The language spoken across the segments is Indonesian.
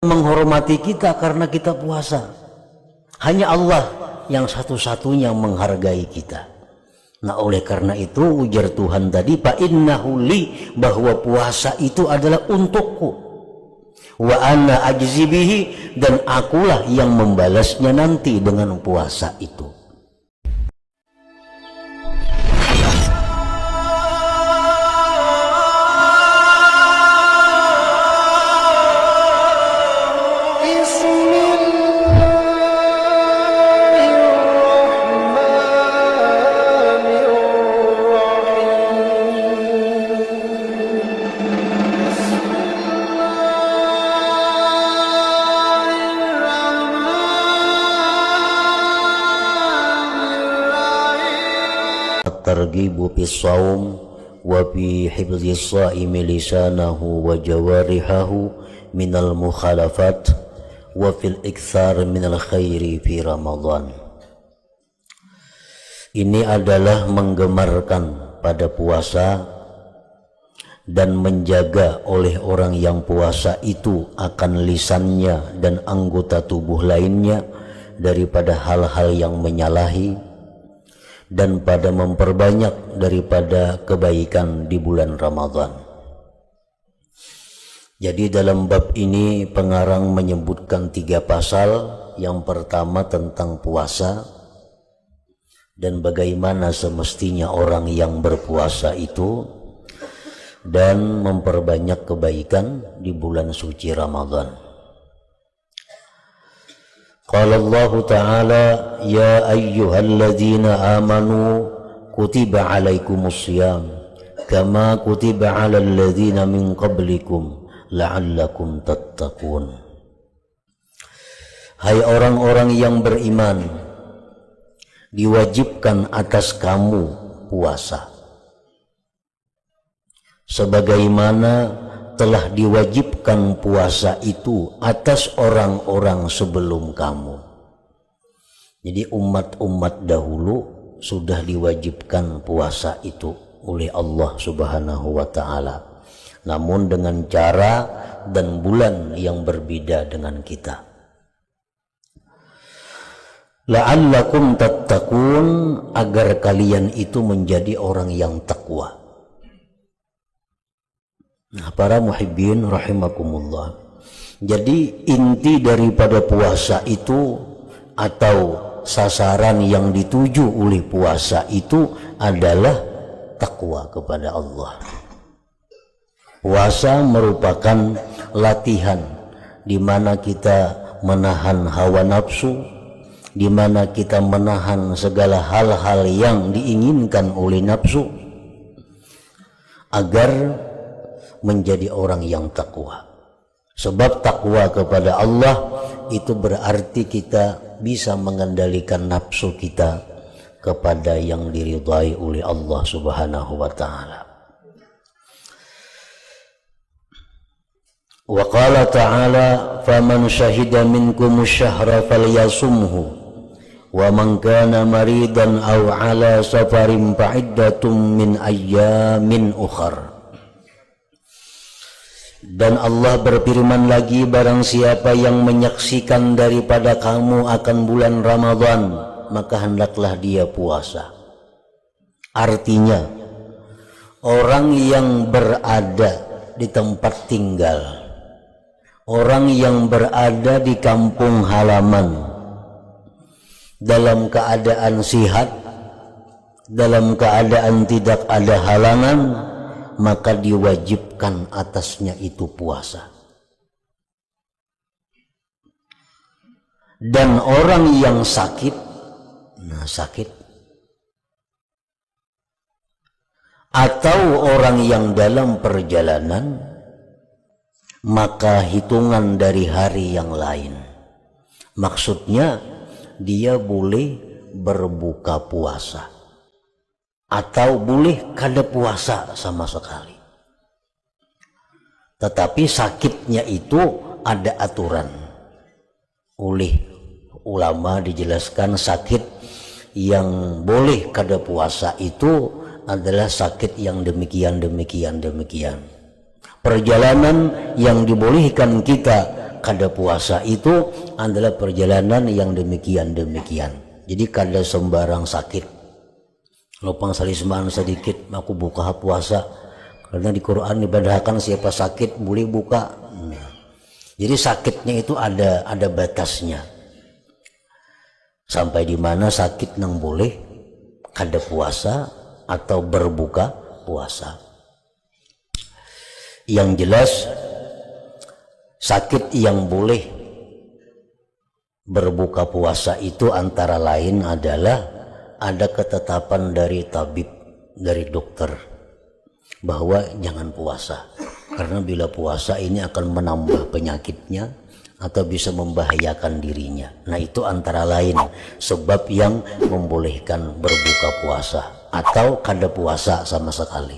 menghormati kita karena kita puasa. Hanya Allah yang satu-satunya menghargai kita. Nah, oleh karena itu ujar Tuhan tadi, fa innahu li, bahwa puasa itu adalah untukku. Wa ana ajzi bihi, dan akulah yang membalasnya nanti dengan puasa itu. Targhibu fis shaum wa fi hifdzi shaimi lisanahu wa jawarihahu minal mukhalafat wa fil iktsar minal khairi fi Ramadan. Ini adalah menggemarkan pada puasa dan menjaga oleh orang yang puasa itu akan lisannya dan anggota tubuh lainnya daripada hal-hal yang menyalahi, dan pada memperbanyak daripada kebaikan di bulan Ramadan. Jadi dalam bab ini pengarang menyebutkan 3 pasal. Yang pertama tentang puasa dan bagaimana semestinya orang yang berpuasa itu, dan memperbanyak kebaikan di bulan suci Ramadan. Qala Allah Ta'ala, ya ayyuhalladzina amanu kutiba alaikumussyam kama kutiba alal ladzina min qablikum la'allakum tattaqun. Hai orang-orang yang beriman, diwajibkan atas kamu puasa sebagaimana telah diwajibkan puasa itu atas orang-orang sebelum kamu. Jadi umat-umat dahulu sudah diwajibkan puasa itu oleh Allah Subhanahu wa Ta'ala, namun dengan cara dan bulan yang berbeda dengan kita. La'allakum tattaqun, agar kalian itu menjadi orang yang takwa. Nah, para muhibbin rahimakumullah, jadi inti daripada puasa itu atau sasaran yang dituju oleh puasa itu adalah takwa kepada Allah. Puasa merupakan latihan di mana kita menahan hawa nafsu, di mana kita menahan segala hal-hal yang diinginkan oleh nafsu agar menjadi orang yang takwa. Sebab takwa kepada Allah itu berarti kita bisa mengendalikan nafsu kita kepada yang diridhai oleh Allah Subhanahu wa Ta'ala. Wa qala ta'ala, faman syahida minkumus syahra falyasumhu wa man kana maridan aw ala safarin fa'iddatum min ayyamin ukhar. Dan Allah berfirman lagi, barang siapa yang menyaksikan daripada kamu akan bulan Ramadan, maka hendaklah dia puasa. Artinya, orang yang berada di tempat tinggal, orang yang berada di kampung halaman, dalam keadaan sihat, dalam keadaan tidak ada halangan, maka diwajibkan atasnya itu puasa. Dan orang yang sakit, atau orang yang dalam perjalanan, maka hitungan dari hari yang lain. Maksudnya dia boleh berbuka puasa atau boleh kada puasa sama sekali. Tetapi sakitnya itu ada aturan. Oleh ulama dijelaskan sakit yang boleh kada puasa itu adalah sakit yang demikian. Perjalanan yang dibolehkan kita kada puasa itu adalah perjalanan yang demikian. Jadi kada sembarang sakit. Lopang salisman sedikit aku buka puasa. Karena di Quran dibadahkan siapa sakit boleh buka. Jadi sakitnya itu ada batasnya. Sampai di mana sakit nang boleh kada puasa atau berbuka puasa. Yang jelas sakit yang boleh berbuka puasa itu antara lain adalah ada ketetapan dari tabib, dari dokter bahwa jangan puasa karena bila puasa ini akan menambah penyakitnya atau bisa membahayakan dirinya. Nah itu antara lain sebab yang membolehkan berbuka puasa atau kada puasa sama sekali.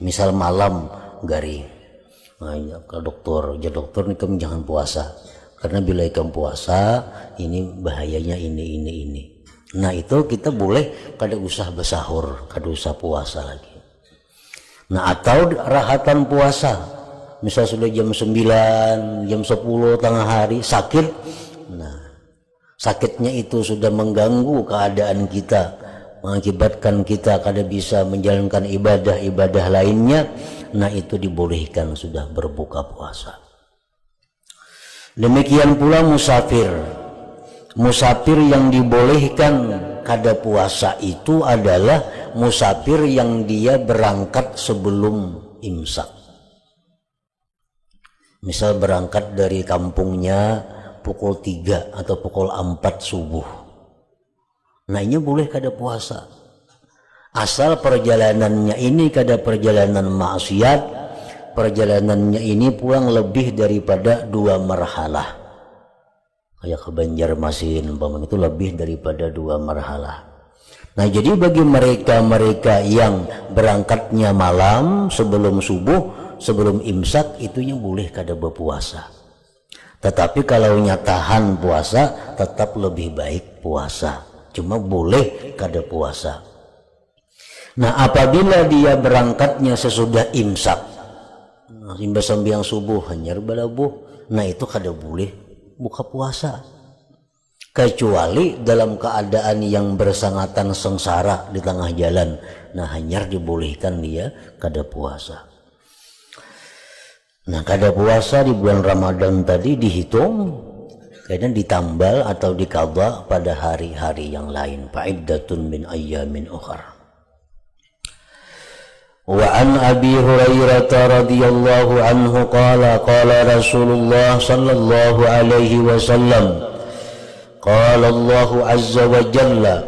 Misal malam garing ke dokter, nih kamu jangan puasa karena bila kamu puasa ini bahayanya ini. Nah itu kita boleh kada usah bersahur, kada usah puasa lagi. Nah atau rahatan puasa, misal sudah jam 9, jam 10 tengah hari sakit, nah sakitnya itu sudah mengganggu keadaan kita, mengakibatkan kita kada bisa menjalankan ibadah lainnya. Nah itu dibolehkan sudah berbuka puasa. Demikian pula musafir yang dibolehkan kada puasa itu adalah musafir yang dia berangkat sebelum imsak. Misal berangkat dari kampungnya pukul 3 atau pukul 4 subuh. Nah ini boleh kada puasa. Asal perjalanannya ini kada perjalanan maksiat, perjalanannya ini pulang lebih daripada 2 marhalah. Kayak ke Banjarmasin umpamanya itu lebih daripada 2 marhalah. Nah jadi bagi mereka yang berangkatnya malam sebelum subuh, sebelum imsak, itunya boleh kada berpuasa. Tetapi kalau tahan puasa tetap lebih baik puasa, cuma boleh kada puasa. Nah apabila dia berangkatnya sesudah imsak, imbas sembahyang subuh hanyar balabuh, nah itu kada boleh buka puasa kecuali dalam keadaan yang bersangatan sengsara di tengah jalan. Nah hanyar dibolehkan dia kada puasa. Nah kada puasa di bulan Ramadan tadi dihitung kadang ditambal atau dikaba pada hari-hari yang lain. Fa'iddatun min ayyamin ukhar. Wa an Abi Hurairah radhiyallahu anhu qala Rasulullah sallallahu alaihi wasallam qala Allah azza wa jalla.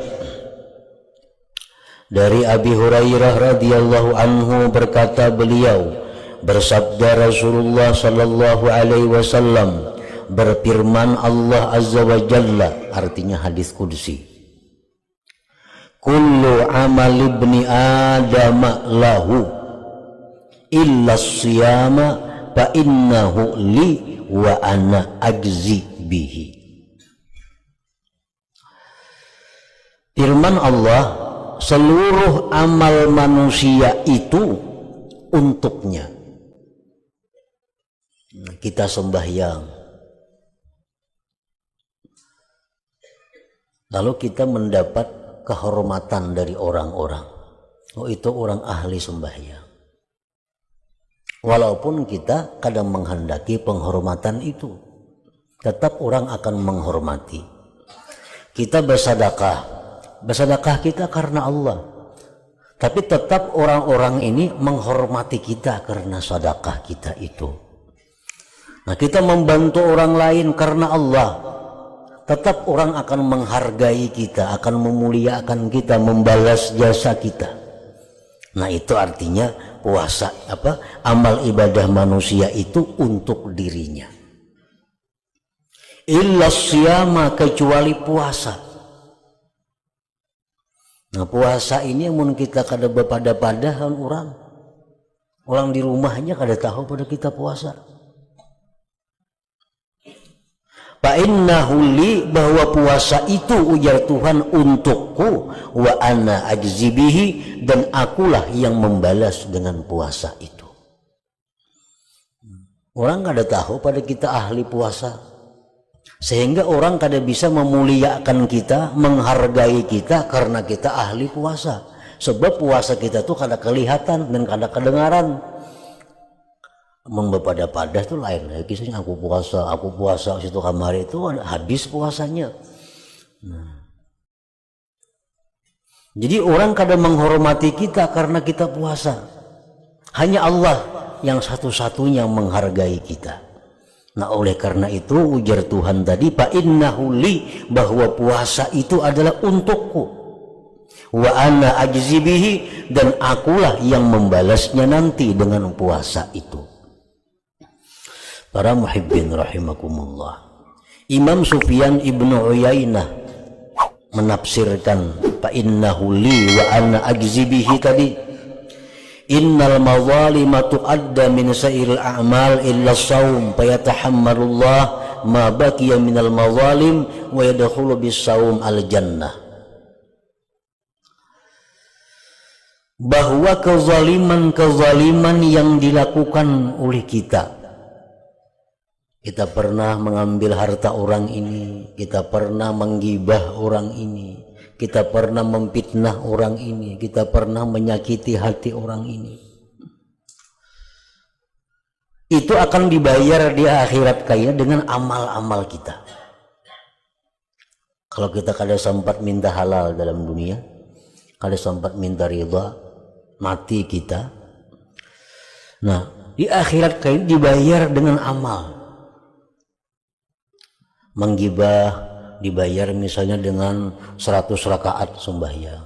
Dari Abi Hurairah radhiyallahu anhu berkata beliau, bersabda Rasulullah sallallahu alaihi wasallam, berfirman Allah azza wa jalla, artinya hadis qudsi, kullu amal ibni Adam lahu illa siyama fa innahu li wa ana ajzi bihi. Firman Allah, seluruh amal manusia itu untuknya. Kita sembahyang, lalu kita mendapat kehormatan dari orang-orang, oh itu orang ahli sembahyang. Walaupun kita kadang menghendaki penghormatan itu, tetap orang akan menghormati. Kita bersedekah kita karena Allah, tapi tetap orang-orang ini menghormati kita karena sedekah kita itu. Nah kita membantu orang lain karena Allah, tetap orang akan menghargai kita, akan memuliakan kita, membalas jasa kita. Nah itu artinya puasa, amal ibadah manusia itu untuk dirinya. Illa siyama, kecuali puasa. Nah puasa ini mun kita kada bepada-pada orang di rumahnya kada tahu pada kita puasa. Fa'innahu li, bahwa puasa itu ujar Tuhan untukku, wa ana ajzi bihi, dan akulah yang membalas dengan puasa itu. Orang kada tahu pada kita ahli puasa, sehingga orang kada bisa memuliakan kita, menghargai kita karena kita ahli puasa. Sebab puasa kita tuh kada kelihatan dan kada kedengaran. Membepada-pada itu lain lagi sih, aku puasa situ kamari itu habis puasanya. Jadi orang kada menghormati kita karena kita puasa. Hanya Allah yang satu-satunya menghargai kita. Nah oleh karena itu ujar Tuhan tadi, fa innahu li, bahwa puasa itu adalah untukku. Wa ana ajzi bihi, dan akulah yang membalasnya nanti dengan puasa itu. Para muhibbin rahimakumullah. Imam Sufyan ibnu Uyainah menafsirkan fa innahu li wa ana ajzi bihi tadi. Innal mazalima tu'adda min sa'iril a'mal illa as-saum fayatahammalullah ma baqiya minal mazalim wa yadkhulu bis-saum al-jannah. Bahwa kezaliman yang dilakukan oleh kita pernah mengambil harta orang ini, kita pernah menggibah orang ini, kita pernah memfitnah orang ini, kita pernah menyakiti hati orang ini. Itu akan dibayar di akhirat kaya dengan amal-amal kita. Kalau kita kada sempat minta halal dalam dunia, kada sempat minta ridha, mati kita. Nah, di akhirat kaya dibayar dengan amal. Menggibah dibayar misalnya dengan 100 rakaat sembahyang.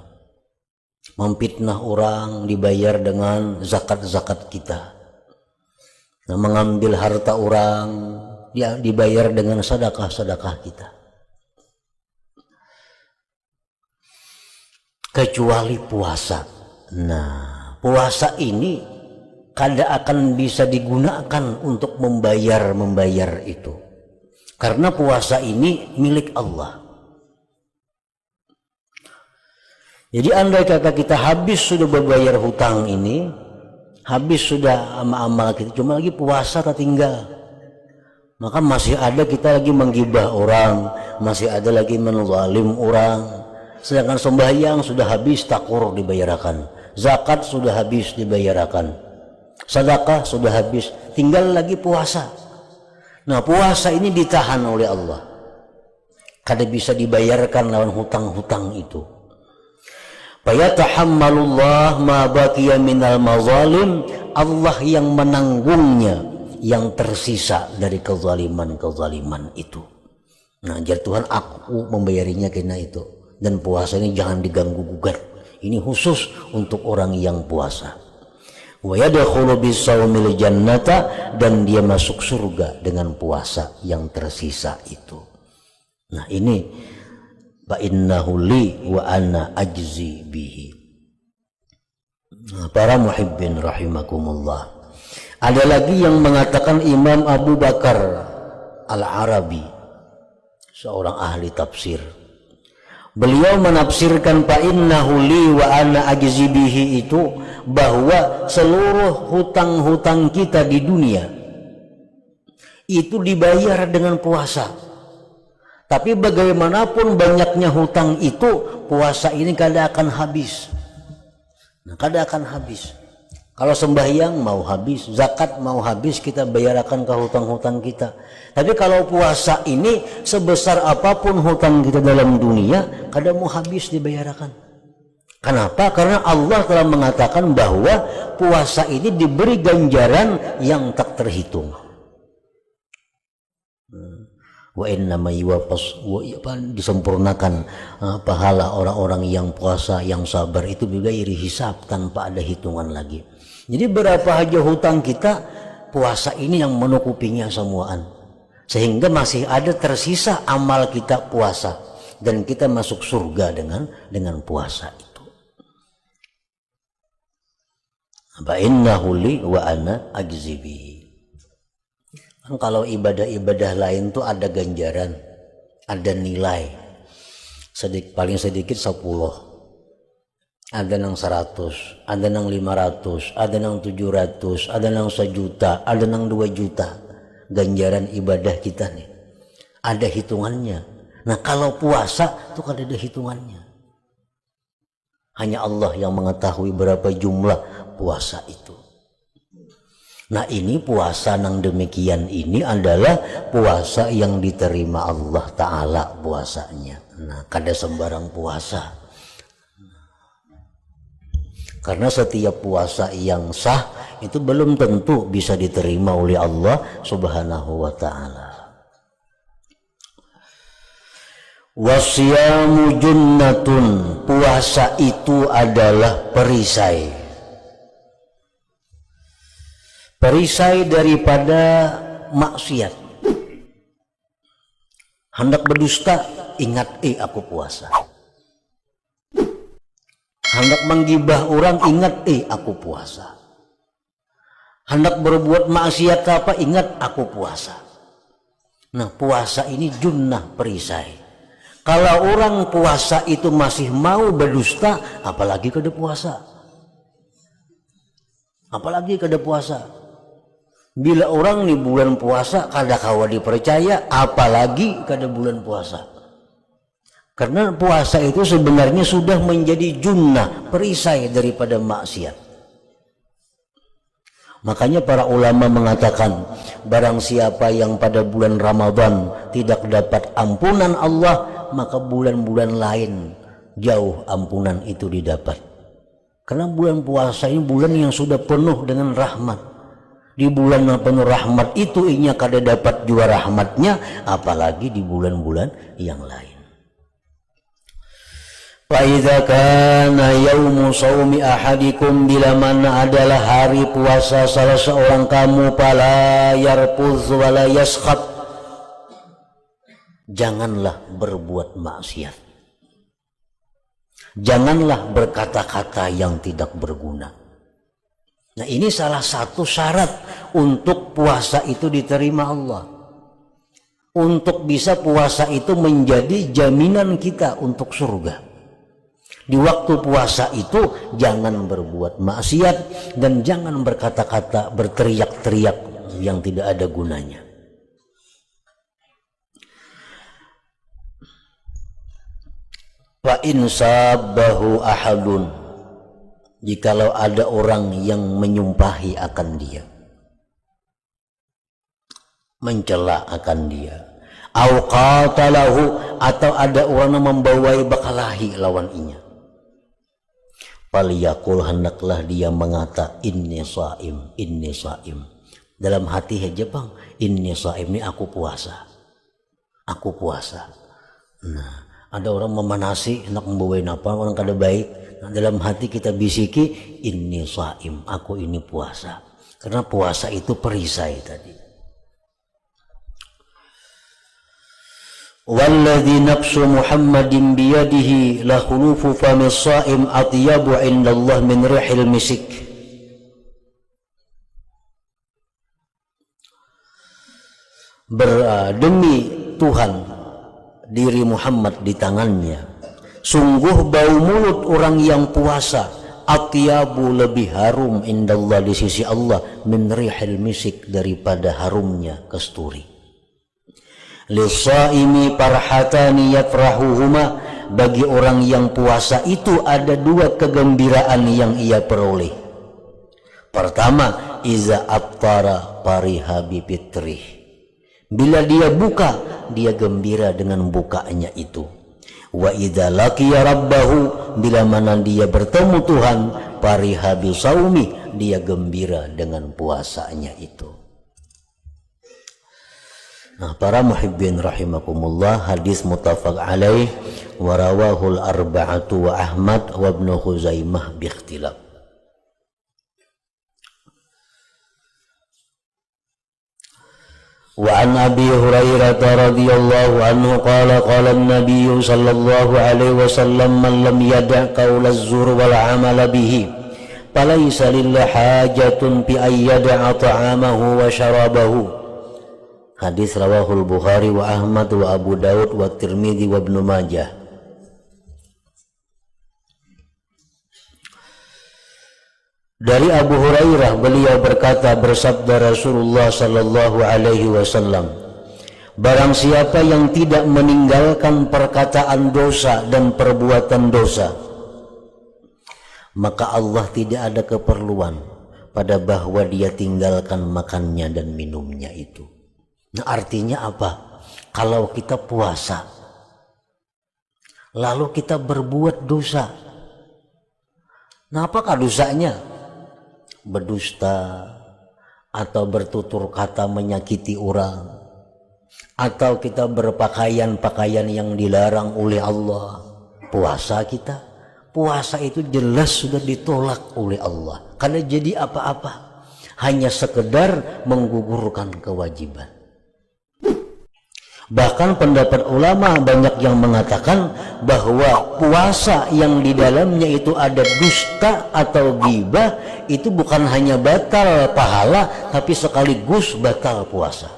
Memfitnah orang dibayar dengan zakat-zakat kita. Nah, mengambil harta orang dia dibayar dengan sedekah-sedekah kita. Kecuali puasa. Nah, puasa ini kada akan bisa digunakan untuk membayar itu. Karena puasa ini milik Allah. Jadi andai kata kita habis sudah berbayar hutang ini, habis sudah amal-amal kita, cuma lagi puasa tertinggal, maka masih ada kita lagi menggibah orang, masih ada lagi menzalim orang. Sedangkan sembahyang sudah habis takur dibayarkan, zakat sudah habis dibayarkan, sedekah sudah habis, tinggal lagi puasa. Nah puasa ini ditahan oleh Allah, kada bisa dibayarkan lawan hutang-hutang itu. Fayatahammalullah ma baqiya minal mazalim, Allah yang menanggungnya yang tersisa dari kezaliman itu. Nah jar Tuhan, aku membayarinya kena itu. Dan puasa ini jangan diganggu gugat, ini khusus untuk orang yang puasa. Wa yadkhulu bis-shaumil jannata, dan dia masuk surga dengan puasa yang tersisa itu. Nah ini fa innahu li wa ana ajzi bihi. Nah, para muhibbin rahimakumullah. Ada lagi yang mengatakan Imam Abu Bakar Al-Arabi, seorang ahli tafsir. Beliau menafsirkan fa innahu li wa ana ajzi bihi itu bahwa seluruh hutang-hutang kita di dunia itu dibayar dengan puasa. Tapi bagaimanapun banyaknya hutang itu, puasa ini kada akan habis. Nah, kada akan habis. Kalau sembahyang mau habis, zakat mau habis, kita bayarkan ke hutang-hutang kita. Tapi kalau puasa ini sebesar apapun hutang kita dalam dunia, kada mau habis dibayarkan. Kenapa? Karena Allah telah mengatakan bahwa puasa ini diberi ganjaran yang tak terhitung. Wa innama yuwaffas, disempurnakan pahala orang-orang yang puasa, yang sabar itu bighairi hisab, tanpa ada hitungan lagi. Jadi berapa aja hutang kita, puasa ini yang menutupinya semuaan. Sehingga masih ada tersisa amal kita puasa, dan kita masuk surga dengan puasa itu. Fa innahu li wa ana ajzi bihi. Kan kalau ibadah-ibadah lain tuh ada ganjaran, ada nilai. Paling sedikit 10. Ada nang 100, ada nang 500, ada nang 700, ada nang 1 juta, ada nang 2 juta. Ganjaran ibadah kita nih. Ada hitungannya. Nah kalau puasa itu kan ada hitungannya. Hanya Allah yang mengetahui berapa jumlah puasa itu. Nah ini puasa nang demikian ini adalah puasa yang diterima Allah Ta'ala puasanya. Nah kada sembarang puasa. Karena setiap puasa yang sah itu belum tentu bisa diterima oleh Allah Subhanahu wa Ta'ala. Wasyamu junnatun, puasa itu adalah perisai. Perisai daripada maksiat. Hendak berdusta, ingat aku puasa. Hendak menggibah orang, ingat aku puasa. Hendak berbuat maksiat apa, ingat aku puasa. Nah puasa ini junnah, perisai. Kalau orang puasa itu masih mau berdusta, apalagi kada puasa. Apalagi kada puasa. Bila orang di bulan puasa kada kawa dipercaya, apalagi kada bulan puasa. Karena puasa itu sebenarnya sudah menjadi junnah, perisai daripada maksiat. Makanya para ulama mengatakan, barang siapa yang pada bulan Ramadan tidak dapat ampunan Allah, maka bulan-bulan lain jauh ampunan itu didapat. Karena bulan puasa ini bulan yang sudah penuh dengan rahmat. Di bulan yang penuh rahmat itu inya kada dapat juga rahmatnya, apalagi di bulan-bulan yang lain. Fa'idha kana yaumu sawmi ahadikum, bila mana adalah hari puasa salah seorang kamu, fala yarfuz wala yaskhab, janganlah berbuat maksiat, janganlah berkata-kata yang tidak berguna. Nah ini salah satu syarat untuk puasa itu diterima Allah. Untuk bisa puasa itu menjadi jaminan kita untuk surga. Di waktu puasa itu jangan berbuat maksiat dan jangan berkata-kata, berteriak-teriak yang tidak ada gunanya. Fa in sabbahu ahadun, jikalau ada orang yang menyumpahi akan dia, mencela akan dia, au qatalahu, atau ada orang yang membawai bakalahi lawan inya, faliyakul, hendaklah dia mengata inni shaim, inni shaim. Dalam hati aja bang, inni shaim, ini aku puasa, aku puasa. Nah ada orang memanasi hendak membawain apa, orang kada baik. Nah, dalam hati kita bisiki inni shaim, aku ini puasa. Karena puasa itu perisai tadi. Walladzi nafsu Muhammadin biyadihi la khulufu famis shaim atyabu indallah min rihil misik. Demi Tuhan, diri Muhammad di tangannya, sungguh bau mulut orang yang puasa atyabu, lebih harum indallah, di sisi Allah, min rihil misik, daripada harumnya kasturi. Lisaimi farhatani yafrahuhuma, bagi orang yang puasa itu ada dua kegembiraan yang ia peroleh. Pertama, iza aftara fariha bifitrih, bila dia buka dia gembira dengan bukanya itu. Wa idza laqiya rabbahu, bila mana dia bertemu Tuhan, fariha bisaumi, dia gembira dengan puasanya itu. Nah para muhibbin rahimakumullah, hadis muttafaq alaih wa rawahul arba'atu wa Ahmad wa Ibnu Khuzaimah bi ikhtilaf. Wa an Abi Hurairah radhiyallahu anhu qala qala an-nabiy sallallahu alaihi wasallam man lam yada' qaula az-zur wal 'amala bihi falaysa lillahi hajatun bi ayyada'a ta'amahu wa syarabahu. Hadis rawahul Bukhari wa Ahmad wa Abu Daud wa Tirmidzi wa Ibnu Majah. Dari Abu Hurairah, beliau berkata, bersabda Rasulullah sallallahu alaihi wasallam, barang siapa yang tidak meninggalkan perkataan dosa dan perbuatan dosa, maka Allah tidak ada keperluan pada bahwa dia tinggalkan makannya dan minumnya itu. Nah, artinya apa? Kalau kita puasa lalu kita berbuat dosa, nah apakah dosanya? Berdusta atau bertutur kata menyakiti orang, atau kita berpakaian-pakaian yang dilarang oleh Allah. Puasa itu jelas sudah ditolak oleh Allah, karena jadi apa-apa, hanya sekedar menggugurkan kewajiban. Bahkan pendapat ulama banyak yang mengatakan bahwa puasa yang di dalamnya itu ada dusta atau ghibah itu bukan hanya batal pahala, tapi sekaligus batal puasa.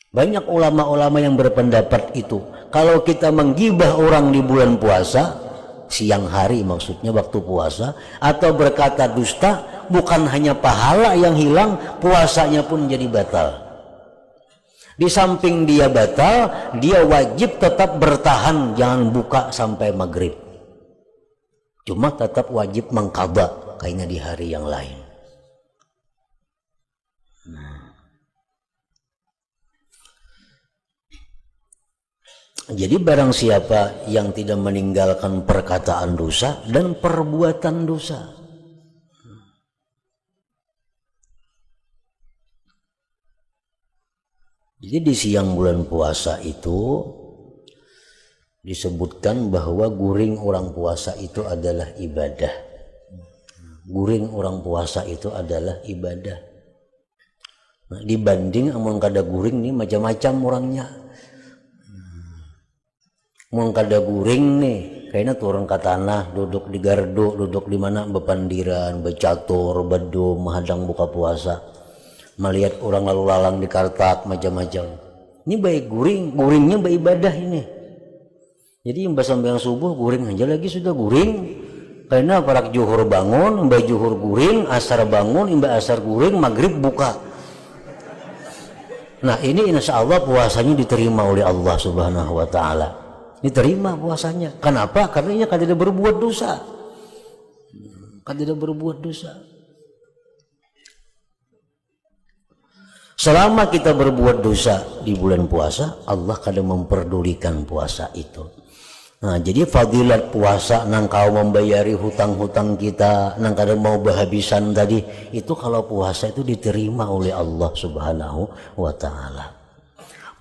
Banyak ulama-ulama yang berpendapat itu. Kalau kita menggibah orang di bulan puasa, siang hari maksudnya waktu puasa, atau berkata dusta, bukan hanya pahala yang hilang, puasanya pun jadi batal. Di samping dia batal, dia wajib tetap bertahan, jangan buka sampai maghrib. Cuma tetap wajib mengqadha kayaknya di hari yang lain. Jadi barang siapa yang tidak meninggalkan perkataan dosa dan perbuatan dosa, jadi di siang bulan puasa itu disebutkan bahwa guring orang puasa itu adalah ibadah. Guring orang puasa itu adalah ibadah. Nah, dibanding amun kada guring nih macam-macam orangnya. Mun kada guring nih, kayaknya turun ke tanah, duduk di gardu, duduk di mana bepandiran, becatur, bedum, menghadang buka puasa. Melihat orang lalu lalang di kartak macam-macam. Ini baik guringnya baik ibadah ini. Jadi mbak sampai yang subuh guring aja lagi sudah guring. Karena parak juhur bangun, mbak juhur guring, asar bangun, mbak asar guring, maghrib buka. Nah ini insya Allah puasanya diterima oleh Allah Subhanahu Wa Taala. Diterima puasanya. Kenapa? Karena ia tidak berbuat dosa. Tidak berbuat dosa. Selama kita berbuat dosa di bulan puasa, Allah kadang memperdulikan puasa itu. Nah, jadi fadilat puasa nang kau membayari hutang-hutang kita, nang kadang mau berhabisan tadi, itu kalau puasa itu diterima oleh Allah Subhanahu wa Ta'ala.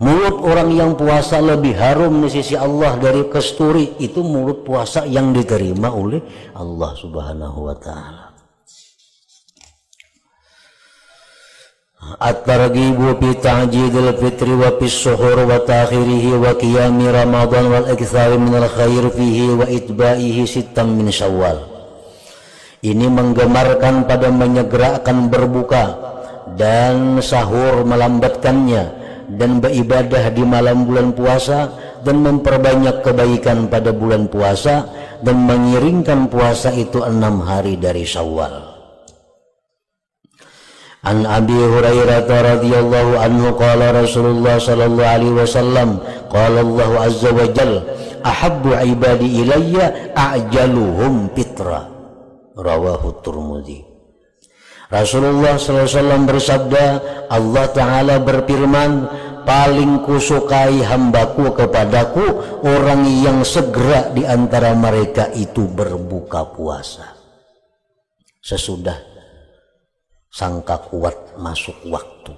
Mulut orang yang puasa lebih harum di sisi Allah dari kasturi, itu mulut puasa yang diterima oleh Allah Subhanahu wa Ta'ala. At-targhibu fi ta'jidil fitri wa fis suhur wa ta'khirihi wa qiyami Ramadan wal iktsari minal khair fihi wa itba'ihi sittan min Syawal. Ini menggemarkan pada menyegerakan berbuka dan sahur melambatkannya, dan beribadah di malam bulan puasa, dan memperbanyak kebaikan pada bulan puasa, dan mengiringkan puasa itu 6 hari dari Syawal. An Abi Hurairah radhiyallahu anhu qala Rasulullah sallallahu alaihi wasallam qala Allah azza wa jalla ahabbu ibadi ilayya a'jaluhum fitra, rawahu Tirmidzi. Rasulullah sallallahu alaihi wasallam bersabda, Allah taala berfirman, paling kusukai hambaku kepadaku orang yang segera di antara mereka itu berbuka puasa sesudah sangka kuat masuk waktu.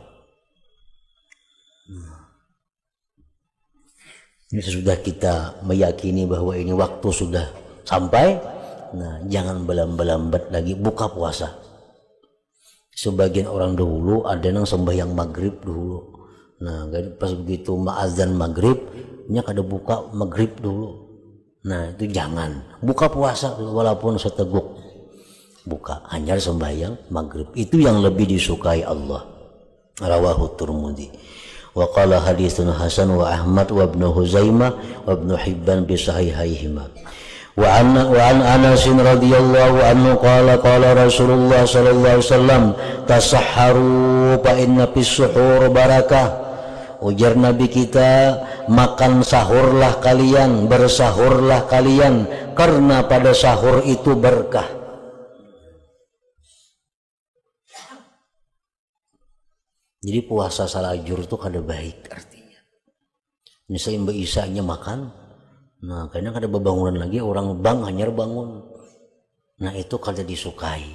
Ini sesudah kita meyakini bahwa ini waktu sudah sampai, nah jangan belambat lagi buka puasa. Sebagian orang dahulu ada yang sembahyang maghrib dulu. Nah pas begitu azan maghrib, nya kada buka maghrib dulu. Nah itu jangan buka puasa walaupun seteguk. Buka hanya sembahyang maghrib, itu yang lebih disukai Allah. Rawahu Tirmidzi. Wa qala haditsun hasan wa Ahmad wa Ibnu Huzaimah wa Ibnu Hibban bi sahihaihima. Wa an Anas radhiyallahu anhu qala qala Rasulullah sallallahu alaihi wasallam tasahharu fa inna fis suhur barakah. Ujar Nabi kita, makan sahurlah kalian, bersahurlah kalian, karena pada sahur itu berkah. Jadi puasa salajur itu kada baik artinya. Misalnya Mbak Isanya makan, nah kadang ada bangunan lagi orang bang hanyar bangun. Nah itu kada disukai.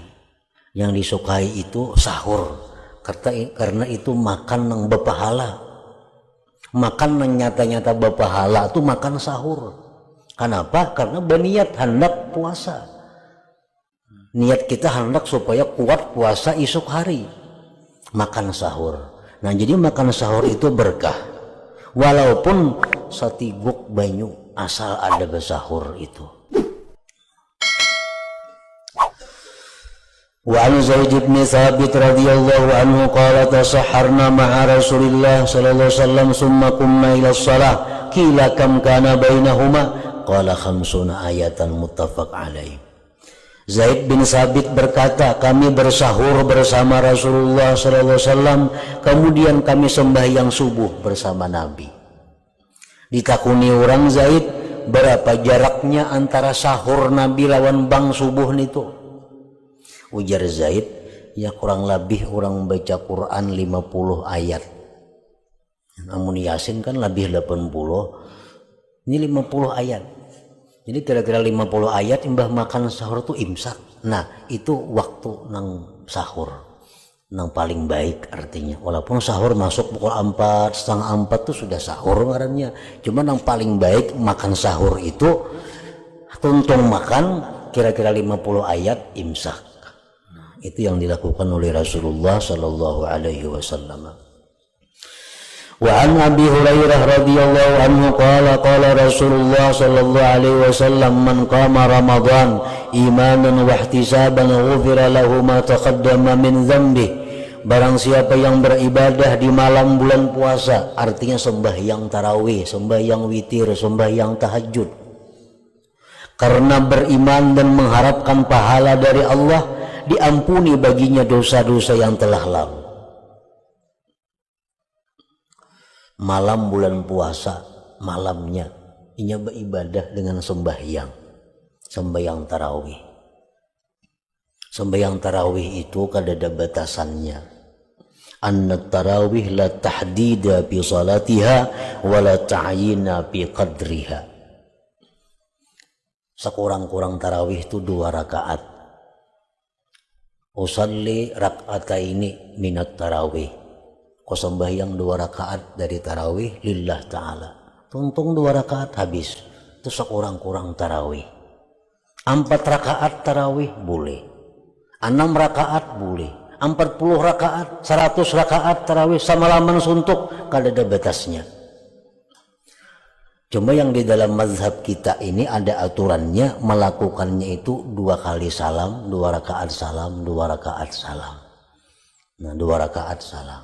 Yang disukai itu sahur, karena itu makan yang berpahala. Makan yang nyata-nyata berpahala itu makan sahur. Kenapa? Karena berniat hendak puasa. Niat kita hendak supaya kuat puasa esok hari. Makan sahur. Nah jadi makan sahur itu berkah. Walaupun satiguk banyu asal ada bersahur itu. Wa an Zaid bin Thabit radhiyallahu anhu qala tasahharna ma'a Rasulillah sallallahu alaihi wasallam summa qumna ila shalah qila kam kana bainahuma qala 50 ayatan muttafaq alaih. Zaid bin Thabit berkata, kami bersahur bersama Rasulullah sallallahu alaihi wasallam, kemudian kami sembahyang subuh bersama Nabi. Ditakuni orang Zaid, berapa jaraknya antara sahur Nabi lawan bang subuh itu? Ujar Zaid, ya kurang lebih orang baca Quran 50 ayat. Namun Yasin kan lebih 80. Ini 50 ayat. Jadi kira-kira 50 ayat imbah makan sahur itu imsak. Nah itu waktu nang sahur nang paling baik artinya. Walaupun sahur masuk pukul 4, setengah 4 itu sudah sahur ngarannya. Cuma nang paling baik makan sahur itu tuntung makan kira-kira 50 ayat imsak. Itu yang dilakukan oleh Rasulullah sallallahu alaihi wasallam. Wa an Abi Hurairah radhiyallahu anhu qala qala Rasulullah sallallahu alaihi wasallam man qama Ramadan imanan wa ihtisaban ghufira lahu ma taqaddama min dhanbi. Barang siapa yang beribadah di malam bulan puasa, artinya sembahyang tarawih, sembahyang witir, sembahyang tahajud, karena beriman dan mengharapkan pahala dari Allah, diampuni baginya dosa-dosa yang telah lalu. Malam bulan puasa, malamnya inya beribadah dengan sembahyang tarawih. Sembahyang tarawih itu kada ada batasannya. Anna tarawih la tahdida bi salatiha wa la ta'yina bi qadriha. Sekurang-kurang tarawih itu 2 rakaat. Usalli rak'ataini minat tarawih. Kau sembahyang 2 rakaat dari tarawih lillah ta'ala. Tuntung 2 rakaat habis. Itu sekurang-kurang tarawih. 4 rakaat tarawih boleh. 6 rakaat boleh. 40 rakaat, 100 rakaat tarawih samalaman suntuk, kada ada batasnya. Cuma yang di dalam mazhab kita ini ada aturannya, melakukannya itu 2 kali salam, 2 rakaat salam, 2 rakaat salam. Nah 2 rakaat salam.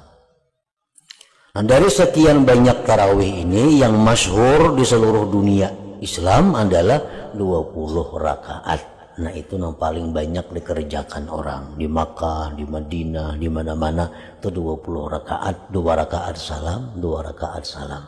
Nah dari sekian banyak tarawih ini yang masyhur di seluruh dunia Islam adalah 20 rakaat. Nah itu yang paling banyak dikerjakan orang di Makkah, di Madinah, di mana-mana itu 20 rakaat, 2 rakaat salam, 2 rakaat salam.